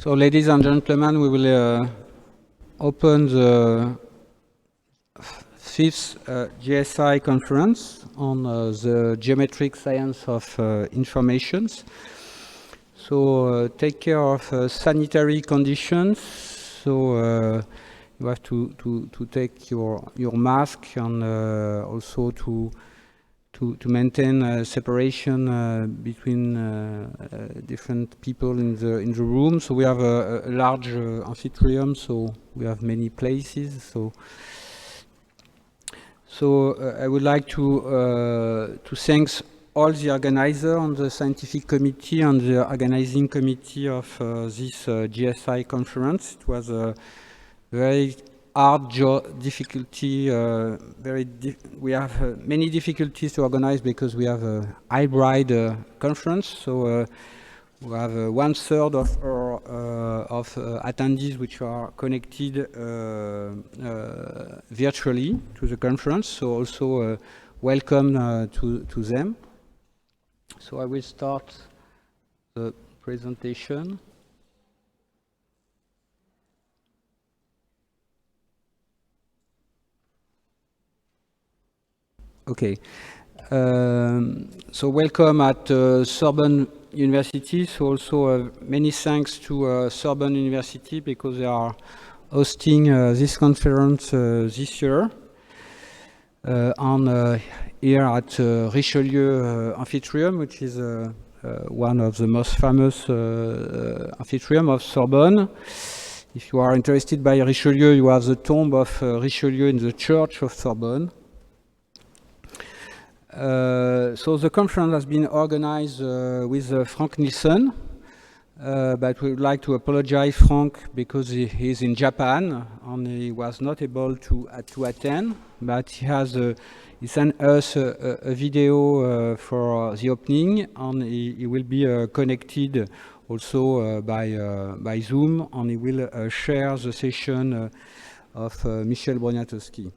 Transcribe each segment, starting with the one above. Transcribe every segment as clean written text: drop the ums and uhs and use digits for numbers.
So, ladies and gentlemen, we will open the fifth GSI conference on the geometric science of informations. So, take care of sanitary conditions. So, you have to take your mask and also to maintain separation between different people in the room. So we have a large amphitheater, so we have many places. So I would like to thank all the organizers on the scientific committee and the organizing committee of this GSI conference. It was a very hard difficulty. We have many difficulties to organize because we have a hybrid conference. So we have 1/3 of our attendees which are connected virtually to the conference. So also welcome to them. So I will start the presentation. Okay, so welcome at Sorbonne University. So also many thanks to Sorbonne University because they are hosting this conference this year. Here at Richelieu Amphitheater, which is one of the most famous amphitheater of Sorbonne. If you are interested by Richelieu, you have the tomb of Richelieu in the church of Sorbonne. So the conference has been organized with Frank Nielsen, but we would like to apologize Frank because he is in Japan and he was not able to attend, but he sent us a video for the opening, and he will be connected also by Zoom, and he will share the session of Michel Broniatowski.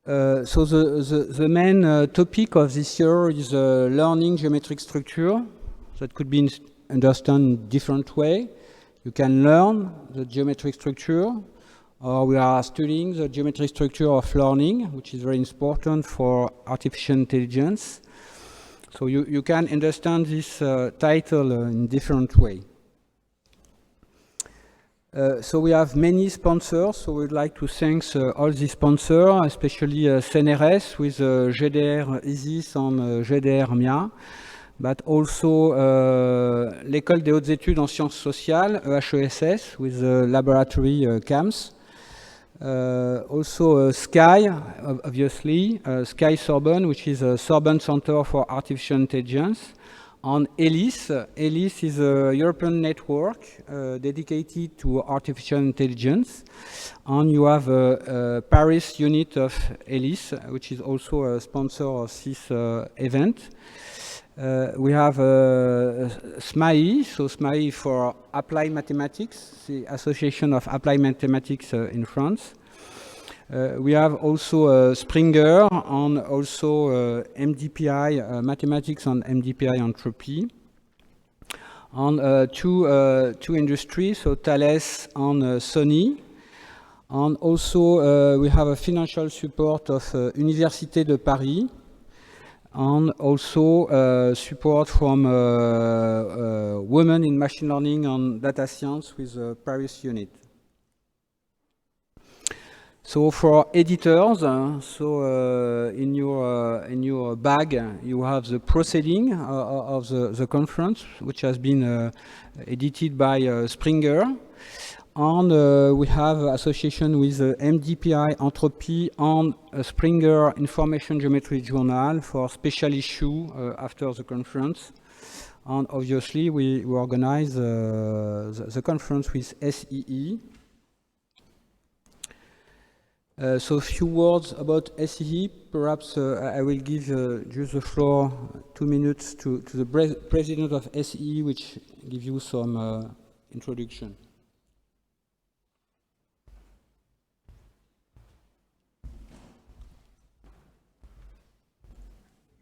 So the main topic of this year is learning geometric structure. That could be understood in different way. You can learn the geometric structure, or we are studying the geometric structure of learning, which is very important for artificial intelligence. So you can understand this title in different way. So we have many sponsors, so we'd like to thank all the sponsors, especially CNRS with GDR ISIS and GDR MIA, but also l'École des hautes études en sciences sociales, EHESS, with the laboratory CAMS. Also SKY, obviously, SKY Sorbonne, which is a Sorbonne Center for Artificial Intelligence. On ELIS. ELIS is a European network dedicated to artificial intelligence. And you have a Paris unit of ELIS, which is also a sponsor of this event. We have SMAI, so SMAI for Applied Mathematics, the Association of Applied Mathematics in France. We have also Springer and also MDPI Mathematics and MDPI Entropy. And two industries, so Thales and Sony. And also we have a financial support of Université de Paris, and also support from Women in Machine Learning and Data Science with the Paris unit. So for editors, in your bag you have the proceeding of the conference, which has been edited by Springer, and we have association with MDPI Entropy and Springer Information Geometry Journal for special issue after the conference. And obviously we organize the conference with SEE. So a few words about SEE. Perhaps I will give just the floor 2 minutes to the president of SEE, which give you some introduction.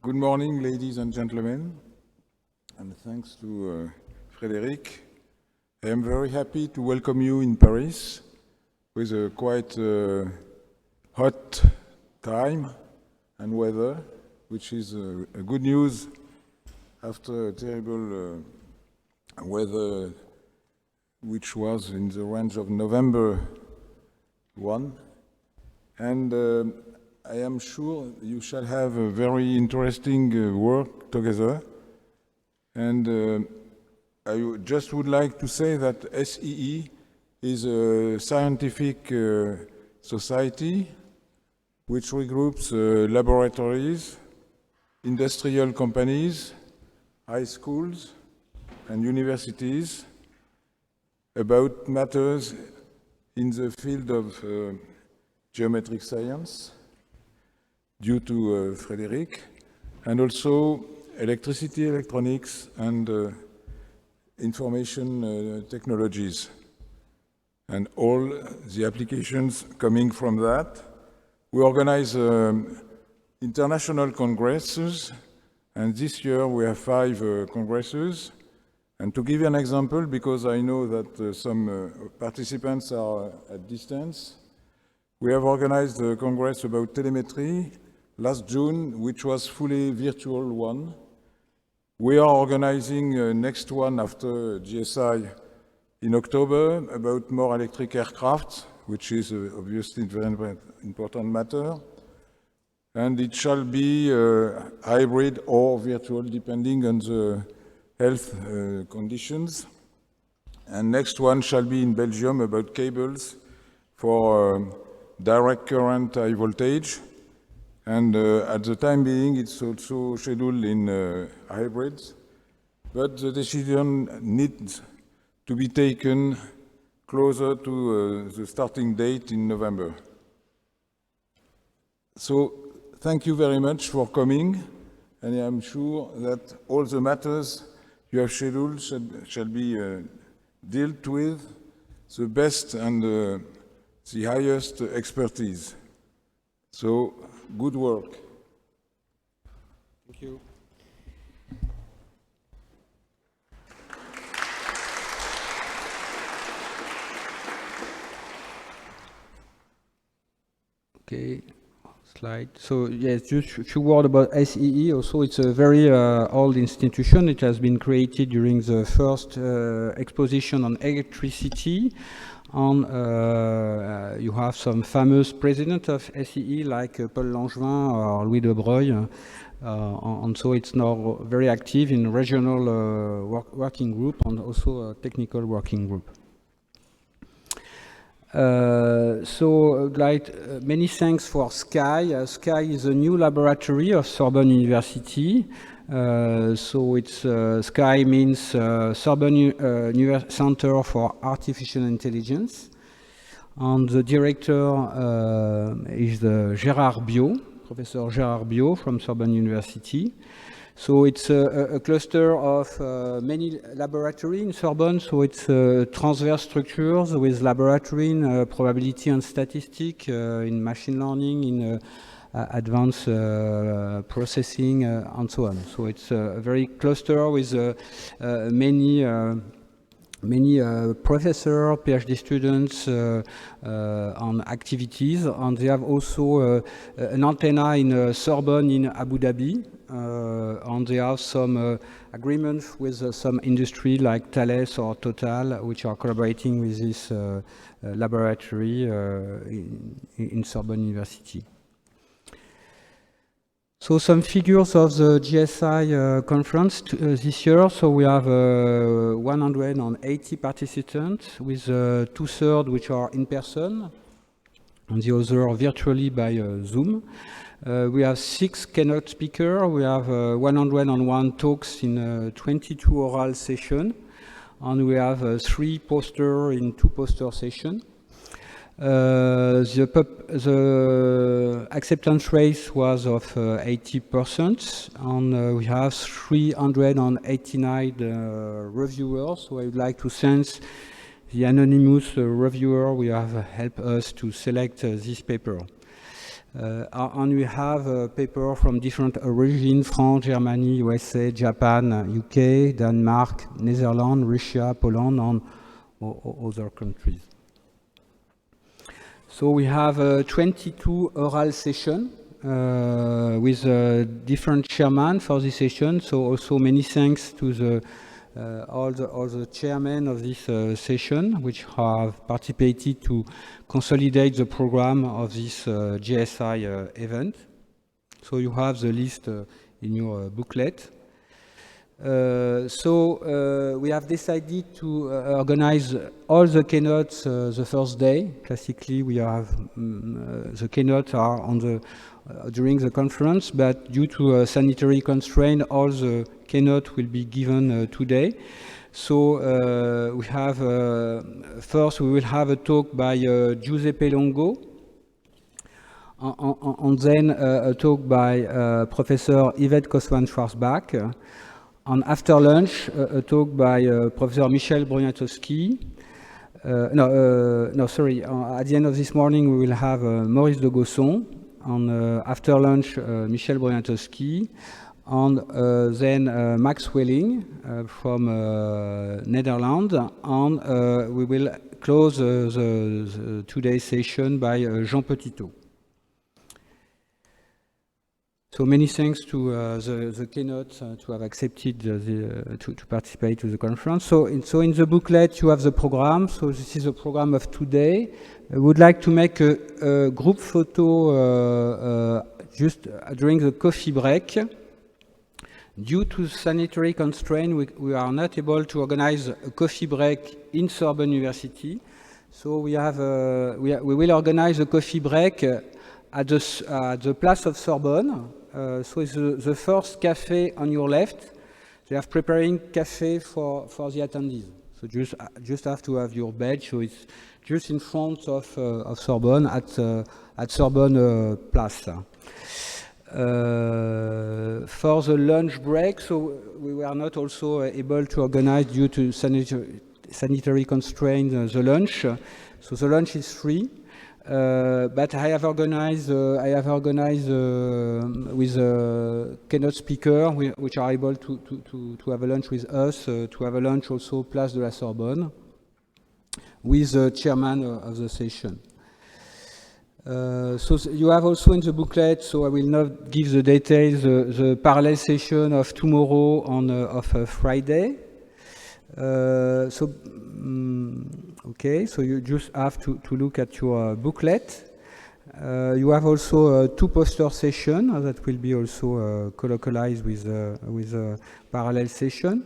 Good morning, ladies and gentlemen, and thanks to Frédéric. I am very happy to welcome you in Paris with a quite hot time and weather, which is a good news after a terrible weather which was in the range of November 1. And I am sure you shall have a very interesting work together. And I just would like to say that SEE is a scientific society which regroups laboratories, industrial companies, high schools, and universities about matters in the field of geometric science, due to Frédéric, and also electricity, electronics, and information technologies, and all the applications coming from that. We organize international congresses, and this year we have 5 congresses. And to give you an example, because I know that some participants are at distance, we have organized a congress about telemetry last June, which was fully virtual one. We are organizing next one after GSI in October about more electric aircraft, which is obviously a very important matter. And it shall be hybrid or virtual, depending on the health conditions. And next one shall be in Belgium about cables for direct current high voltage. And at the time being, it's also scheduled in hybrids. But the decision needs to be taken closer to the starting date in November. So thank you very much for coming. And I'm sure that all the matters you have scheduled shall be dealt with the best and the highest expertise. So, good work. Thank you. Okay. Slide. So yes, just a few words about SEE. Also, it's a very old institution. It has been created during the first exposition on electricity. And you have some famous presidents of SEE like Paul Langevin or Louis de Broglie. And so it's now very active in regional working group and also a technical working group. Many thanks for SKY. SKY is a new laboratory of Sorbonne University. So it's SKY means Sorbonne Center for Artificial Intelligence. And the director is Gérard Biot, Professor Gérard Biot from Sorbonne University. So it's a cluster of many laboratories in Sorbonne. So it's transverse structures with laboratory in probability and statistics, in machine learning, in advanced processing, and so on. So it's a very cluster with many professors, PhD students on activities, and they have also an antenna in Sorbonne in Abu Dhabi, and they have some agreements with some industry like Thales or Total, which are collaborating with this laboratory in Sorbonne University. So some figures of the GSI conference this year. So we have 180 participants with 2/3 which are in person and the other virtually by Zoom. We have 6 keynote speakers. We have 101 talks in 22 oral sessions. And we have 3 posters in 2 poster sessions. The acceptance rate was of 80%, and we have 389 reviewers. So I would like to thank the anonymous reviewer who have helped us to select this paper. And we have paper from different origins: France, Germany, USA, Japan, UK, Denmark, Netherlands, Russia, Poland, and other countries. So we have 22 oral sessions with different chairmen for this session. So also many thanks to the all the chairmen of this session, which have participated to consolidate the program of this GSI event. So you have the list in your booklet. We have decided to organize all the keynotes the first day. Classically, we have the keynotes are on the during the conference, but due to a sanitary constraint, all the keynote will be given today. So we have first we will have a talk by Giuseppe Longo, and then a talk by Professor Yvette Koswan-Schwarzbach. And after lunch, a talk by Professor Michel Broniatowski. At the end of this morning, we will have Maurice de Gosson. And after lunch, Michel Broniatowski. And then Max Welling from Netherlands. And we will close the today's session by Jean Petitot. So many thanks to the keynote to have accepted to participate to the conference. So in the booklet you have the program. So this is the program of today. I would like to make a group photo just during the coffee break. Due to sanitary constraints, we are not able to organize a coffee break in Sorbonne University. So we will organize a coffee break at the Place of Sorbonne. So it's the first cafe on your left. They are preparing cafe for the attendees. So just have to have your badge. So it's just in front of Sorbonne at Sorbonne Place. For the lunch break, so we were not also able to organize due to sanitary constraints the lunch. So the lunch is free. But I have organized with a keynote speaker, which are able to have a lunch with us, to have a lunch also Place de la Sorbonne, with the chairman of the session. So you have also in the booklet, so I will not give the details, the parallel session of tomorrow on of Friday. Okay, so you just have to look at your booklet. You have also two poster sessions that will be also colloquialized with a parallel session.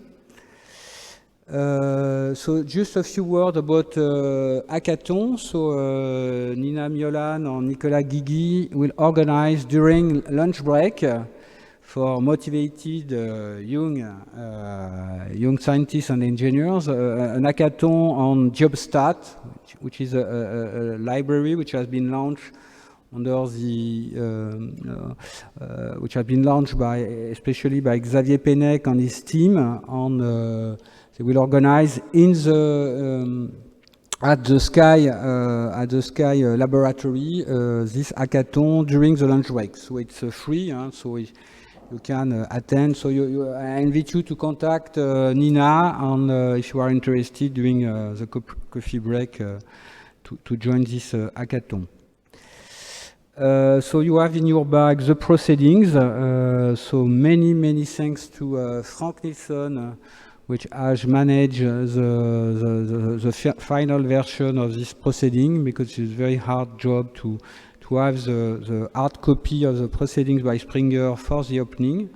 So just a few words about hackathon. So Nina Miolan and Nicolas Guigui will organize during lunch break for motivated young scientists and engineers an hackathon on JobStat, which is a library which has been launched under the which has been launched especially by Xavier Pennec and his team on. They will organize in the at the Sky laboratory this hackathon during the lunch break. So it's free, so you can attend. So I invite you to contact Nina, and if you are interested during the coffee break to join this hackathon. So you have in your bag the proceedings. So many thanks to Frank Nilsson, which has managed the final version of this proceeding, because it's a very hard job to have the hard copy of the proceedings by Springer for the opening.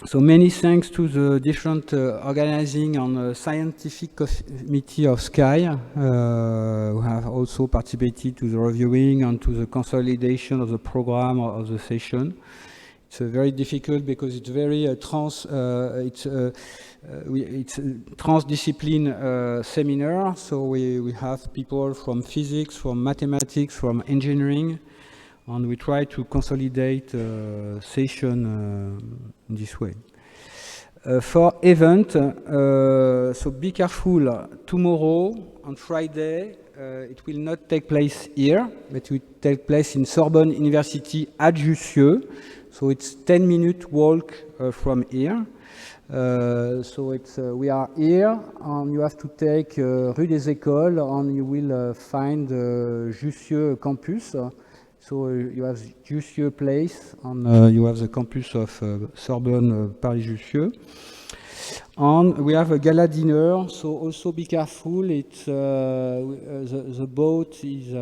So many thanks to the different organizing and scientific committee of Sky, who have also participated to the reviewing and to the consolidation of the program of the session. It's very difficult because it's very it's a transdiscipline seminar. So we have people from physics, from mathematics, from engineering, and we try to consolidate session in this way. For event, so be careful, tomorrow, on Friday, it will not take place here, but it will take place in Sorbonne University at Jussieu. So it's 10-minute walk from here. So it's, we are here, and you have to take Rue des Écoles, and you will find Jussieu campus. So you have Jussieu Place, and you have the campus of Sorbonne Paris-Jussieu. And we have a gala dinner, so also be careful. It's the boat is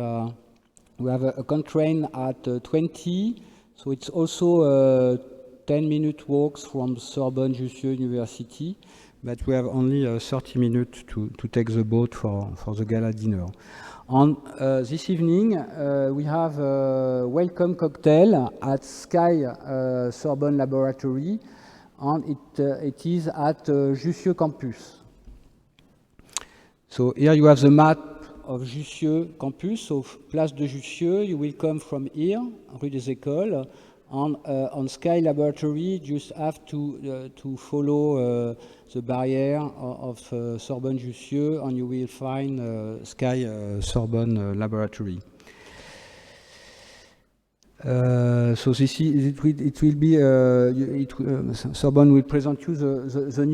we have a contrain at 20, so it's also 10-minute walks from Sorbonne Jussieu University, but we have only 30 minutes to take the boat for the gala dinner. On this evening, we have a welcome cocktail at Sky Sorbonne Laboratory, and it is at Jussieu campus. So here you have the map of Jussieu campus, so Place de Jussieu. You will come from here, Rue des Écoles, and on Sky Laboratory, you just have to follow the barrier of Sorbonne Jussieu, and you will find Sky Sorbonne Laboratory. So this is, it will be Sorbonne will present you the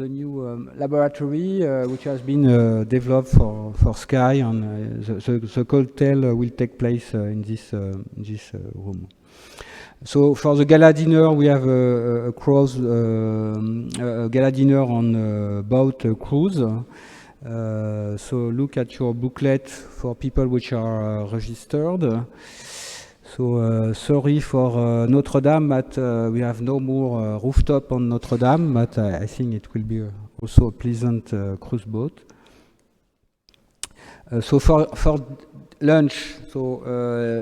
new laboratory which has been developed for Sky, and the cocktail will take place in this room. So for the gala dinner, we have a cruise, a gala dinner on boat cruise. So look at your booklet for people which are registered. So sorry for Notre Dame, but we have no more rooftop on Notre Dame, but I think it will be also a pleasant cruise boat. So for lunch, so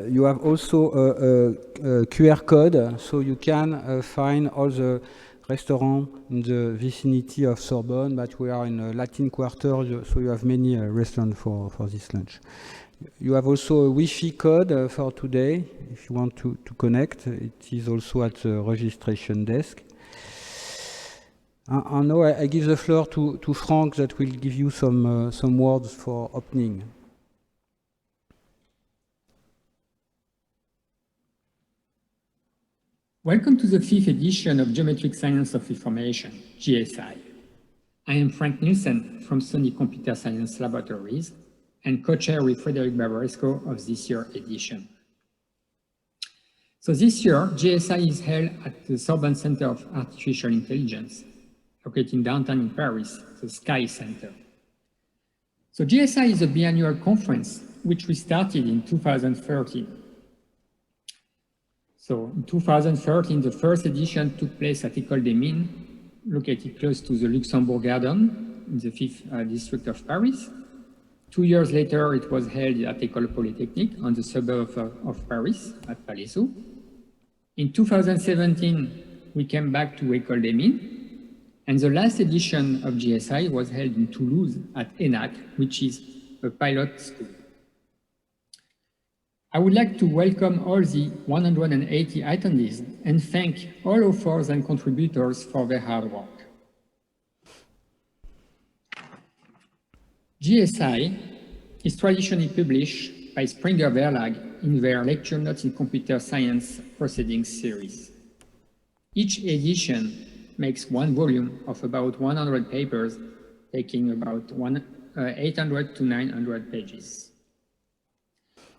you have also a QR code, so you can find all the restaurants in the vicinity of Sorbonne, but we are in a Latin Quarter, so you have many restaurants for this lunch. You have also a Wi-Fi code for today, if you want to connect. It is also at the registration desk. And now I give the floor to Frank, that will give you some words for opening. Welcome to the 5th edition of Geometric Science of Information, GSI. I am Frank Nielsen from Sony Computer Science Laboratories and co-chair with Frédéric Barbaresco of this year's edition. So this year, GSI is held at the Sorbonne Center of Artificial Intelligence, located in downtown in Paris, the Sky Center. So GSI is a biannual conference which we started in 2013. So in 2013, the first edition took place at École des Mines, located close to the Luxembourg Garden in the 5th district of Paris. 2 years later, it was held at École Polytechnique on the suburb of Paris at Palaiseau. In 2017, we came back to École des Mines, and the last edition of GSI was held in Toulouse at ENAC, which is a pilot school. I would like to welcome all the 180 attendees and thank all authors and contributors for their hard work. GSI is traditionally published by Springer Verlag in their Lecture Notes in Computer Science Proceedings series. Each edition makes one volume of about 100 papers, taking about 800 to 900 pages.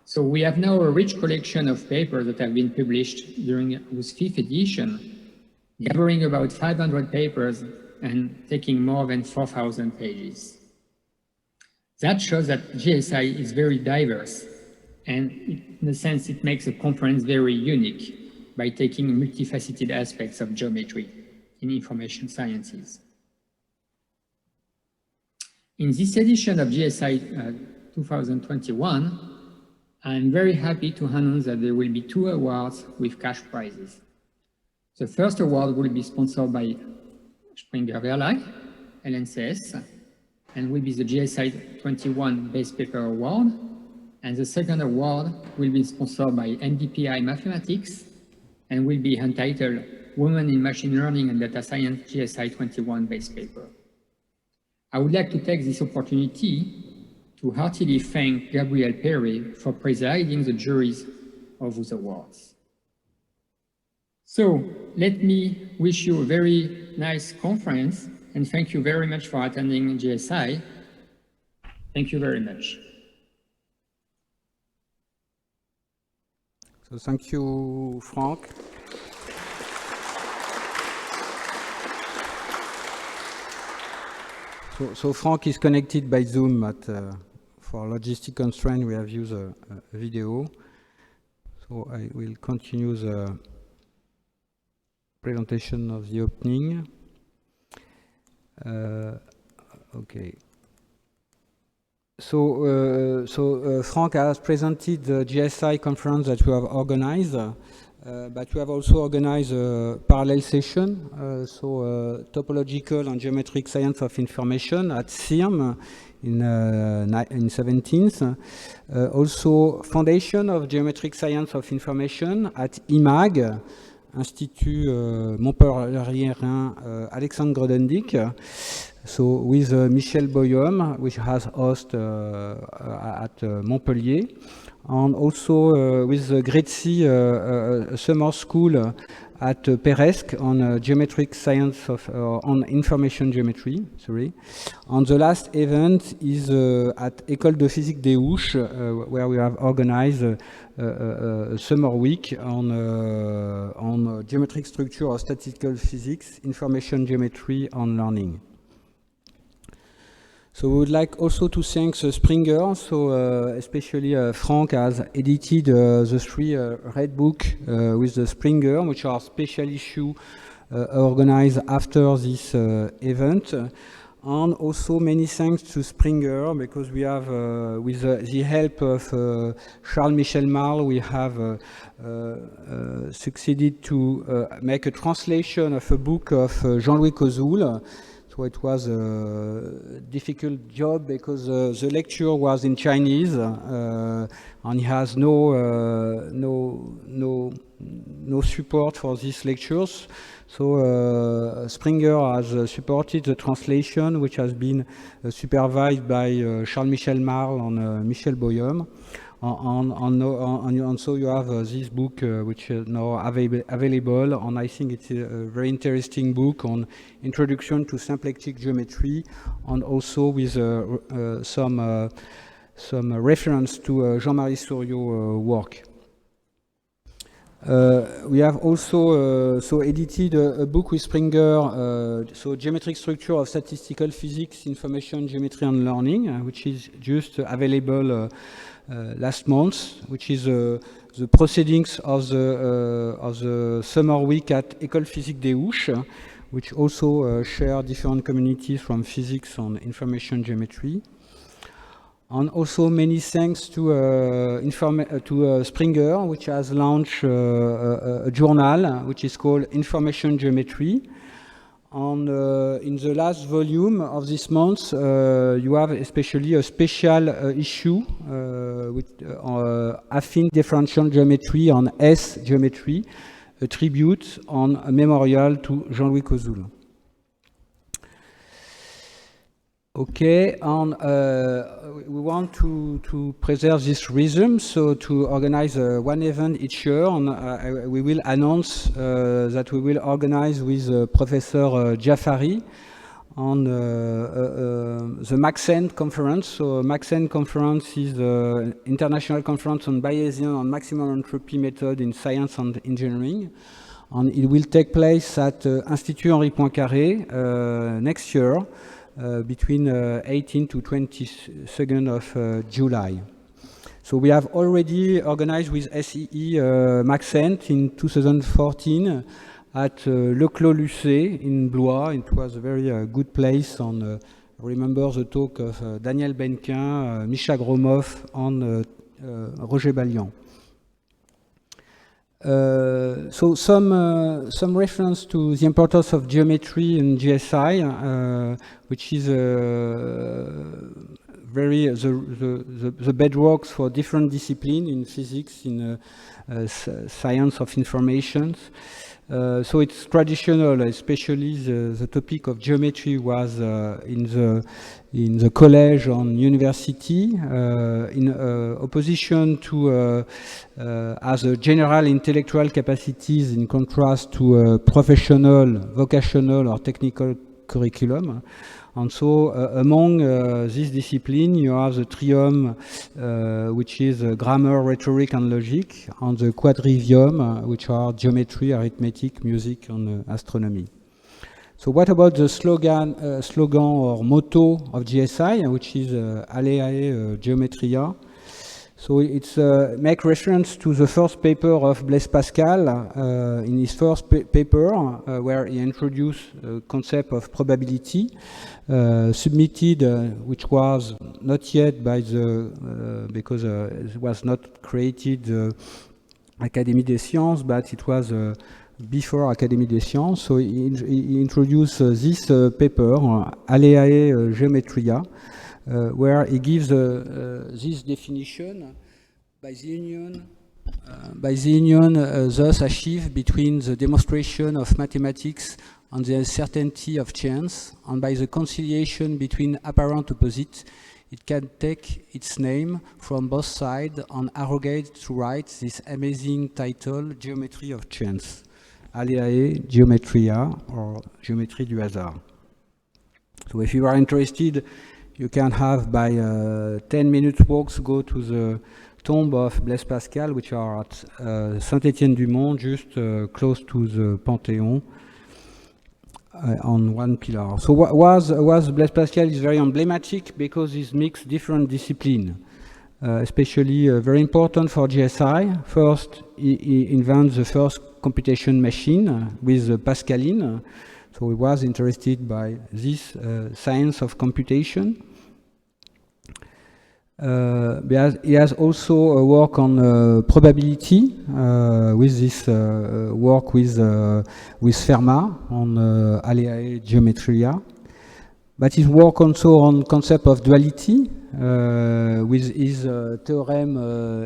So we have now a rich collection of papers that have been published during this 5th edition, gathering about 500 papers and taking more than 4,000 pages. That shows that GSI is very diverse, and in a sense it makes the conference very unique by taking multifaceted aspects of geometry in information sciences. In this edition of GSI 2021, I'm very happy to announce that there will be 2 awards with cash prizes. The first award will be sponsored by Springer Verlag, LNCS, and will be the GSI 21 Best Paper Award. And the second award will be sponsored by MDPI Mathematics and will be entitled Women in Machine Learning and Data Science GSI 21 base paper. I would like to take this opportunity to heartily thank Gabrielle Perry for presiding the juries of those awards. So let me wish you a very nice conference and thank you very much for attending GSI. Thank you very much. So thank you, Franck. So Franck is connected by Zoom, but for logistic constraint, we have used a video. So I will continue the presentation of the opening. Okay. So Franck has presented the GSI conference that we have organized, but we have also organized a parallel session, topological and geometric science of information at CIRM in 17th. Also foundation of geometric science of information at IMAG, Institut Montpellierien Alexandre Grothendieck. So with Michel Boyum, which has host at Montpellier, and also with the Gretsy summer school at Peiresc on geometric science of on information geometry. Sorry, and the last event is at École de Physique des Houches, where we have organized a summer week on geometric structure of statistical physics, information geometry, and learning. So we would like also to thank Springer, especially Franck has edited the 3 red book with the Springer, which are special issue organized after this event. And also many thanks to Springer, because we have, with the help of Charles-Michel Marle, we have succeeded to make a translation of a book of Jean-Louis Cozoul. So it was a difficult job because the lecture was in Chinese, and he has no support for these lectures. So Springer has supported the translation, which has been supervised by Charles-Michel Marle and Michel Boyum. And so you have this book, which is now available, and I think it's a very interesting book on introduction to symplectic geometry, and also with some reference to Jean-Marie Souriau's work. We have also edited a book with Springer, Geometric Structure of Statistical Physics, Information Geometry and Learning, which is just available last month, which is the proceedings of the summer week at École Physique des Houches, which also share different communities from physics and information geometry. And also many thanks to Springer, which has launched a journal which is called Information Geometry. And in the last volume of this month, you have especially a special issue with affine differential geometry and S geometry, a tribute and a memorial to Jean-Louis Cozoul. Okay, and we want to preserve this rhythm, so to organize one event each year, and we will announce that we will organize with Professor Jafari on the Maxent conference. So Maxent conference is the international conference on Bayesian and maximum entropy method in science and engineering, and it will take place at Institut Henri Poincaré next year. Between 18 to 22nd of July. So we have already organized with SEE Maxent in 2014 at Le Clos Lucé in Blois. It was a very good place, and I remember the talk of Daniel Benquin, Misha Gromov, and Roger Ballian. So some reference to the importance of geometry in GSI, which is very the bedrocks for different disciplines in physics, in science of information. So it's traditional, especially the topic of geometry was in the college and university, in opposition to as a general intellectual capacities in contrast to professional, vocational or technical curriculum. And so among this discipline, you have the trium, which is grammar, rhetoric, and logic, and the quadrivium, which are geometry, arithmetic, music, and astronomy. So what about the slogan or motto of GSI, which is Aleae Geometria? So it's make reference to the first paper of Blaise Pascal in his first paper, where he introduced a concept of probability, submitted, which was not yet by the, because it was not created Académie des Sciences, but it was before Académie des Sciences. So he introduced this paper, Aleae Geometria, where he gives this definition by the union thus achieved between the demonstration of mathematics and the uncertainty of chance, and by the conciliation between apparent opposites, it can take its name from both sides and arrogate to write this amazing title, Geometry of Chance, Aleae Geometria, or Géométrie du hasard. So if you are interested, you can have by 10-minute walks go to the tomb of Blaise Pascal, which are at Saint-Étienne-du-Mont, just close to the Panthéon, on one pillar. So what was Blaise Pascal is very emblematic because he mixed different disciplines, especially very important for GSI. First, he invents the first computation machine with Pascaline. So he was interested by this science of computation. He has also a work on probability with this work with Fermat on Aleae Geometria. But his work also on concept of duality with his theorem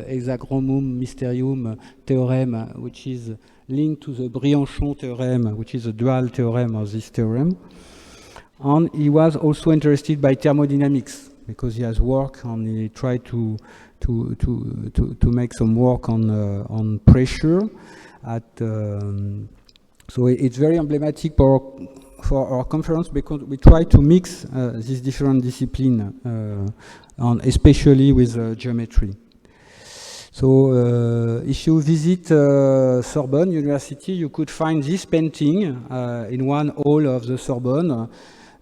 Hexagromum Mysterium theorem, which is linked to the Briançon theorem, which is a dual theorem of this theorem. And he was also interested by thermodynamics, because he has work and he tried to make some work on pressure at so it's very emblematic for our conference, because we try to mix these different disciplines and especially with geometry. So if you visit Sorbonne University, you could find this painting in one hall of the Sorbonne,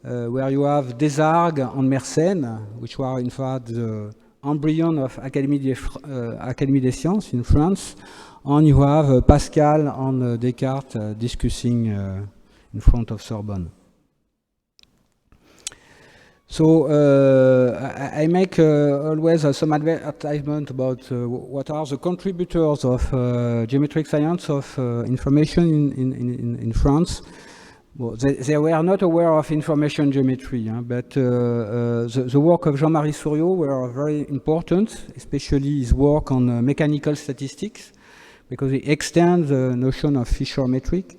where you have Desargues and Mersenne, which were in fact the embryon of Académie des Sciences in France, and you have Pascal and Descartes discussing in front of Sorbonne. So I make always some advertisement about what are the contributors of geometric science of information in France. Well, they were not aware of information geometry, but the work of Jean-Marie Souriau were very important, especially his work on mechanical statistics, because he extends the notion of Fisher metric.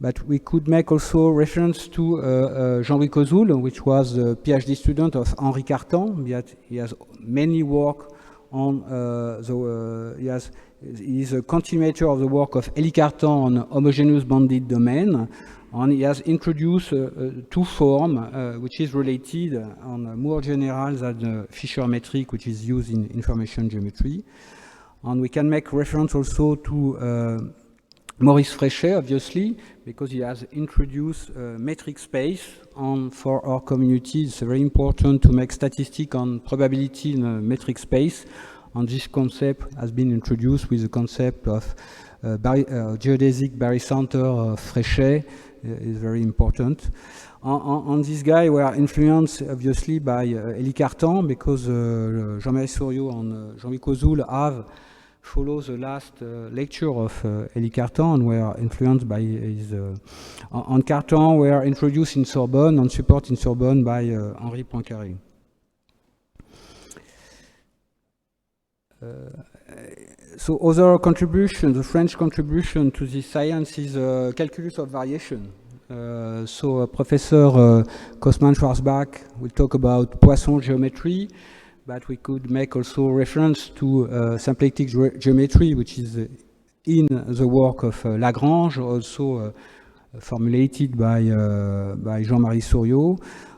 But we could make also reference to Jean-Louis Cozoul, which was a PhD student of Henri Cartan. He has many work on he is a continuator of the work of Élie Cartan on homogeneous bounded domain. And he has introduced two forms, which is related and more general than the Fisher metric, which is used in information geometry. And we can make reference also to Maurice Fréchet, obviously, because he has introduced metric space. And for our community, it's very important to make statistics on probability in a metric space. And this concept has been introduced with the concept of geodesic barycenter of Fréchet. Is very important. And this guy were influenced obviously by Élie Cartan, because Jean-Marie Souriau and Jean-Louis Cozoul have followed the last lecture of Élie Cartan and were influenced by his and Cartan were introduced in Sorbonne and supported in Sorbonne by Henri Poincaré. So other contribution, the French contribution to this science is calculus of variation. Professor Kosman-Schwarzbach will talk about Poisson geometry, but we could make also reference to symplectic geometry, which is in the work of Lagrange, also formulated by Jean-Marie Souriau.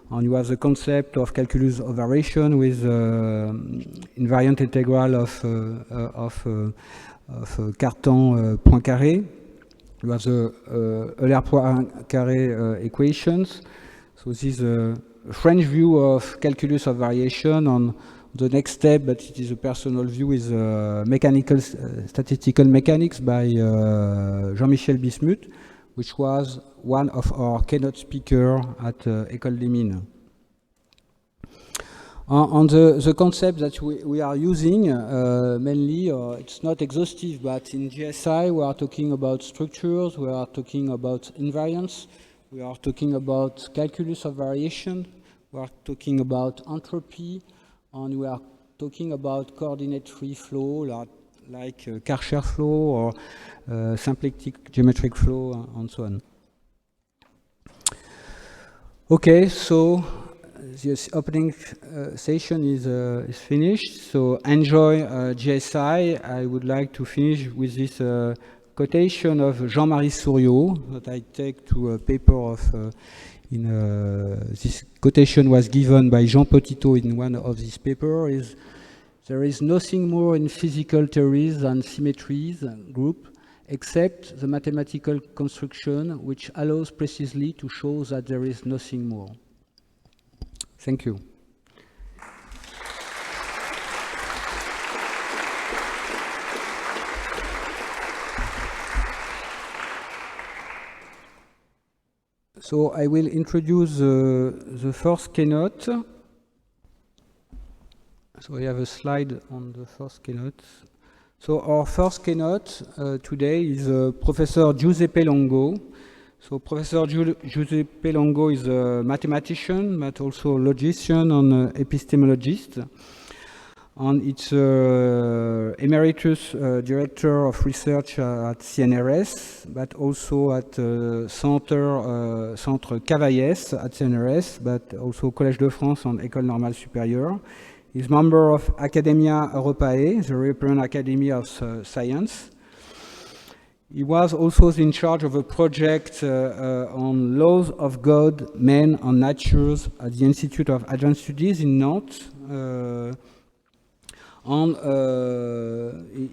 And you have the concept of calculus of variation with invariant integral of Cartan Poincaré. You have the Euler-Poincaré equations. So this is a French view of calculus of variation. On the next step, but it is a personal view, is mechanical statistical mechanics by Jean-Michel Bismuth, which was one of our keynote speakers at École des Mines. On the concept that we are using, mainly, it's not exhaustive, but in GSI we are talking about structures, we are talking about invariance, we are talking about calculus of variation, we are talking about entropy, and we are talking about coordinate-free flow, like Karcher flow or symplectic geometric flow, and so on. Okay, so this opening session is finished. So enjoy GSI. I would like to finish with this quotation of Jean-Marie Souriau that I take to a paper of. This quotation was given by Jean Petitot in one of these papers. There is nothing more in physical theories than symmetries group, except the mathematical construction, which allows precisely to show that there is nothing more. Thank you. So I will introduce the first keynote. So I have a slide on the first keynote. So our first keynote today is Professor Giuseppe Longo. So Professor Giuseppe Longo is a mathematician, but also a logician and epistemologist. And it's emeritus director of research at CNRS, but also at Centre Cavaillès at CNRS, but also Collège de France and École Normale Supérieure. He's member of Academia Europaea, the European Academy of Science. He was also in charge of a project on laws of God, men, and natures at the Institute of Advanced Studies in Nantes.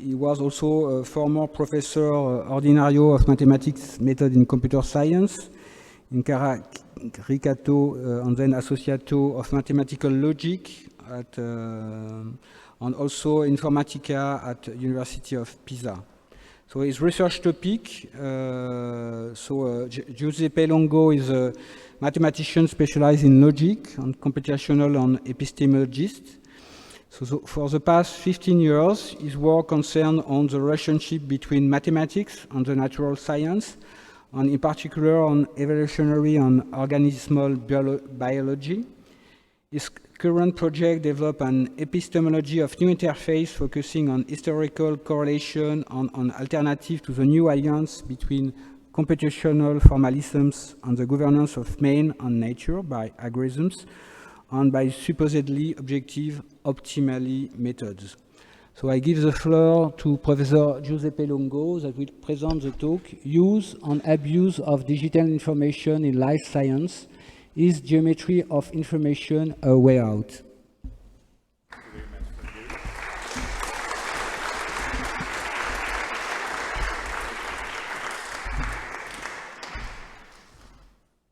He was also a former professor ordinario of mathematics method in computer science, incaricato and then associato of mathematical logic at, and also Informatica at University of Pisa. So his research topic, Giuseppe Longo is a mathematician specialized in logic and computational and epistemologist. So for the past 15 years, his work concerned on the relationship between mathematics and the natural science, and in particular on evolutionary and organismal biology. His current project develops an epistemology of new interface focusing on historical correlation and on alternative to the new alliance between computational formalisms and the governance of man and nature by algorithms, and by supposedly objective optimally methods. So I give the floor to Professor Giuseppe Longo that will present the talk, Use and Abuse of Digital Information in Life Science. Is Geometry of Information a Way Out?